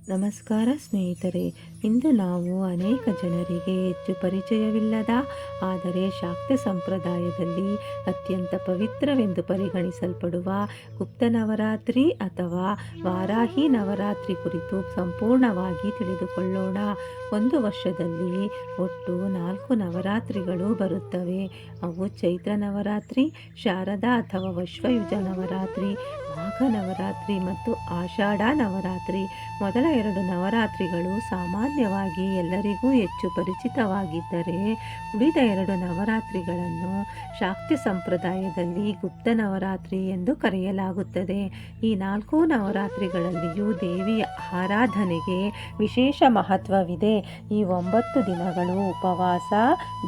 ನಮಸ್ಕಾರ ಸ್ನೇಹಿತರೆ. ಇಂದು ನಾವು ಅನೇಕ ಜನರಿಗೆ ಹೆಚ್ಚು ಪರಿಚಯವಿಲ್ಲದ ಆದರೆ ಶಾಕ್ತ ಸಂಪ್ರದಾಯದಲ್ಲಿ ಅತ್ಯಂತ ಪವಿತ್ರವೆಂದು ಪರಿಗಣಿಸಲ್ಪಡುವ ಗುಪ್ತ ನವರಾತ್ರಿ ಅಥವಾ ವಾರಾಹಿ ನವರಾತ್ರಿ ಕುರಿತು ಸಂಪೂರ್ಣವಾಗಿ ತಿಳಿದುಕೊಳ್ಳೋಣ. ಒಂದು ವರ್ಷದಲ್ಲಿ ಒಟ್ಟು 4 ನವರಾತ್ರಿಗಳು ಬರುತ್ತವೆ. ಅವು ಚೈತ್ರ ನವರಾತ್ರಿ, ಶಾರದಾ ಅಥವಾ ವಶ್ವಯುಜ ನವರಾತ್ರಿ, ಮಾಘ ನವರಾತ್ರಿ ಮತ್ತು ಆಷಾಢ ನವರಾತ್ರಿ. ಮೊದಲ 2 ನವರಾತ್ರಿಗಳು ಸಾಮಾನ್ಯವಾಗಿ ಎಲ್ಲರಿಗೂ ಹೆಚ್ಚು ಪರಿಚಿತವಾಗಿದ್ದರೆ, ಉಳಿದ 2 ನವರಾತ್ರಿಗಳನ್ನು ಶಾಕ್ತ ಸಂಪ್ರದಾಯದಲ್ಲಿ ಗುಪ್ತ ನವರಾತ್ರಿ ಎಂದು ಕರೆಯಲಾಗುತ್ತದೆ. ಈ 4 ನವರಾತ್ರಿಗಳಲ್ಲಿಯೂ ದೇವಿಯ ಆರಾಧನೆಗೆ ವಿಶೇಷ ಮಹತ್ವವಿದೆ. ಈ 9 ದಿನಗಳು ಉಪವಾಸ,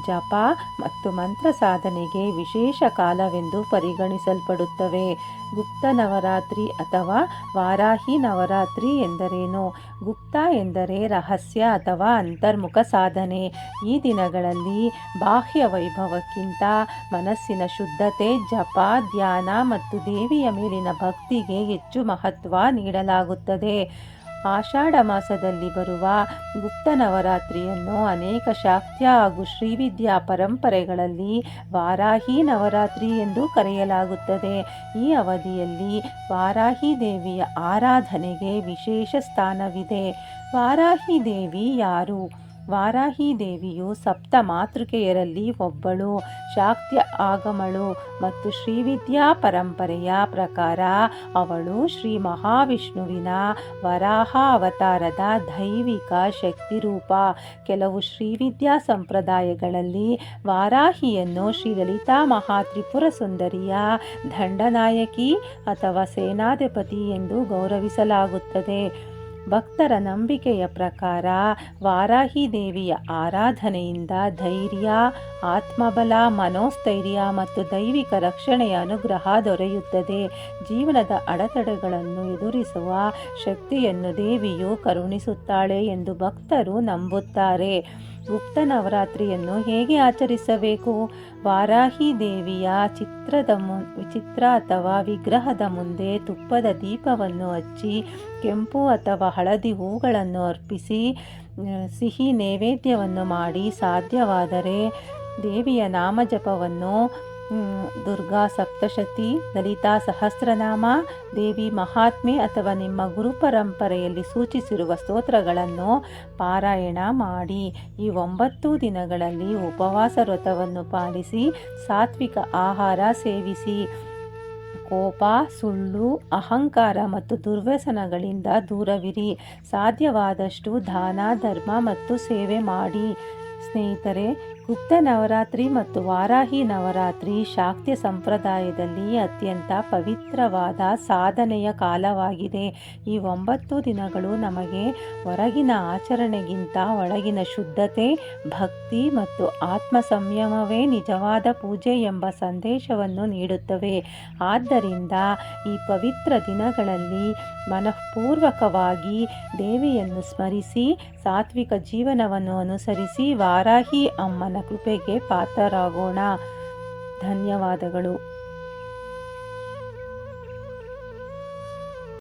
ಜಪ ಮತ್ತು ಮಂತ್ರ ಸಾಧನೆಗೆ ವಿಶೇಷ ಕಾಲವೆಂದು ಪರಿಗಣಿಸಲ್ಪಡುತ್ತವೆ. ಗುಪ್ತ ನವರಾತ್ರಿ ಅಥವಾ ವಾರಾಹಿ ನವರಾತ್ರಿ ಎಂದರೇನು? ಗುಪ್ತ ಎಂದರೆ ರಹಸ್ಯ ಅಥವಾ ಅಂತರ್ಮುಖ ಸಾಧನೆ. ಈ ದಿನಗಳಲ್ಲಿ ಬಾಹ್ಯ ವೈಭವಕ್ಕಿಂತ ಮನಸ್ಸಿನ ಶುದ್ಧತೆ, ಜಪ, ಧ್ಯಾನ ಮತ್ತು ದೇವಿಯ ಮೇಲಿನ ಭಕ್ತಿಗೆ ಹೆಚ್ಚು ಮಹತ್ವ ನೀಡಲಾಗುತ್ತದೆ. ಆಷಾಢ ಮಾಸದಲ್ಲಿ ಬರುವ ಗುಪ್ತ ನವರಾತ್ರಿಯನ್ನು ಅನೇಕ ಶಾಕ್ತ ಹಾಗೂ ಶ್ರೀವಿದ್ಯಾ ಪರಂಪರೆಗಳಲ್ಲಿ ವಾರಾಹಿ ನವರಾತ್ರಿ ಎಂದು ಕರೆಯಲಾಗುತ್ತದೆ. ಈ ಅವಧಿಯಲ್ಲಿ ವಾರಾಹಿ ದೇವಿಯ ಆರಾಧನೆಗೆ ವಿಶೇಷ ಸ್ಥಾನವಿದೆ. ವಾರಾಹಿ ದೇವಿ ಯಾರು? ವಾರಾಹಿ ದೇವಿಯು ಸಪ್ತ ಮಾತೃಕೆಯರಲ್ಲಿ ಒಬ್ಬಳು. ಶಾಕ್ತ ಆಗಮಗಳು ಮತ್ತು ಶ್ರೀವಿದ್ಯಾ ಪರಂಪರೆಯ ಪ್ರಕಾರ ಅವಳು ಶ್ರೀ ಮಹಾವಿಷ್ಣುವಿನ ವರಾಹ ಅವತಾರದ ದೈವಿಕ ಶಕ್ತಿರೂಪ. ಕೆಲವು ಶ್ರೀವಿದ್ಯಾ ಸಂಪ್ರದಾಯಗಳಲ್ಲಿ ವಾರಾಹಿಯನ್ನು ಶ್ರೀ ಲಲಿತಾ ಮಹಾತ್ರಿಪುರ ಸುಂದರಿಯ ದಂಡನಾಯಕಿ ಅಥವಾ ಸೇನಾಧಿಪತಿ ಎಂದು ಗೌರವಿಸಲಾಗುತ್ತದೆ. ಭಕ್ತರ ನಂಬಿಕೆಯ ಪ್ರಕಾರ ವಾರಾಹಿ ದೇವಿಯ ಆರಾಧನೆಯಿಂದ ಧೈರ್ಯ, ಆತ್ಮಬಲ, ಮನೋಸ್ಥೈರ್ಯ ಮತ್ತು ದೈವಿಕ ರಕ್ಷಣೆಯ ಅನುಗ್ರಹ ದೊರೆಯುತ್ತದೆ. ಜೀವನದ ಅಡೆತಡೆಗಳನ್ನು ಎದುರಿಸುವ ಶಕ್ತಿಯನ್ನು ದೇವಿಯು ಕರುಣಿಸುತ್ತಾಳೆ ಎಂದು ಭಕ್ತರು ನಂಬುತ್ತಾರೆ. ಗುಪ್ತ ನವರಾತ್ರಿಯನ್ನು ಹೇಗೆ ಆಚರಿಸಬೇಕು? ವಾರಾಹಿ ದೇವಿಯ ಚಿತ್ರ ಅಥವಾ ವಿಗ್ರಹದ ಮುಂದೆ ತುಪ್ಪದ ದೀಪವನ್ನು ಹಚ್ಚಿ, ಕೆಂಪು ಅಥವಾ ಹಳದಿ ಹೂಗಳನ್ನು ಅರ್ಪಿಸಿ, ಸಿಹಿ ನೈವೇದ್ಯವನ್ನು ಮಾಡಿ, ಸಾಧ್ಯವಾದರೆ ದೇವಿಯ ನಾಮಜಪವನ್ನು ದುರ್ಗಾ ಸಪ್ತಶತಿ, ಲಲಿತಾ ಸಹಸ್ರನಾಮ, ದೇವಿ ಮಹಾತ್ಮೆ ಅಥವಾ ನಿಮ್ಮ ಗುರು ಪರಂಪರೆಯಲ್ಲಿ ಸೂಚಿಸಿರುವ ಸ್ತೋತ್ರಗಳನ್ನು ಪಾರಾಯಣ ಮಾಡಿ. ಈ 9 ದಿನಗಳಲ್ಲಿ ಉಪವಾಸ ವ್ರತವನ್ನು ಪಾಲಿಸಿ, ಸಾತ್ವಿಕ ಆಹಾರ ಸೇವಿಸಿ, ಕೋಪ, ಸುಳ್ಳು, ಅಹಂಕಾರ ಮತ್ತು ದುರ್ವ್ಯಸನಗಳಿಂದ ದೂರವಿರಿ. ಸಾಧ್ಯವಾದಷ್ಟು ದಾನ, ಧರ್ಮ ಮತ್ತು ಸೇವೆ ಮಾಡಿ. ಸ್ನೇಹಿತರೆ, ಗುಪ್ತ ನವರಾತ್ರಿ ಮತ್ತು ವಾರಾಹಿ ನವರಾತ್ರಿ ಶಾಕ್ತ ಸಂಪ್ರದಾಯದಲ್ಲಿ ಅತ್ಯಂತ ಪವಿತ್ರವಾದ ಸಾಧನೆಯ ಕಾಲವಾಗಿದೆ. ಈ 9 ದಿನಗಳು ನಮಗೆ ಹೊರಗಿನ ಆಚರಣೆಗಿಂತ ಒಳಗಿನ ಶುದ್ಧತೆ, ಭಕ್ತಿ ಮತ್ತು ಆತ್ಮ ಸಂಯಮವೇ ನಿಜವಾದ ಪೂಜೆ ಎಂಬ ಸಂದೇಶವನ್ನು ನೀಡುತ್ತವೆ. ಆದ್ದರಿಂದ ಈ ಪವಿತ್ರ ದಿನಗಳಲ್ಲಿ ಮನಃಪೂರ್ವಕವಾಗಿ ದೇವಿಯನ್ನು ಸ್ಮರಿಸಿ, ಸಾತ್ವಿಕ ಜೀವನವನ್ನು ಅನುಸರಿಸಿ ವಾರಾಹಿ ಅಮ್ಮನ ಕೃಪೆಗೆ ಪಾತ್ರರಾಗೋಣ. ಧನ್ಯವಾದಗಳು.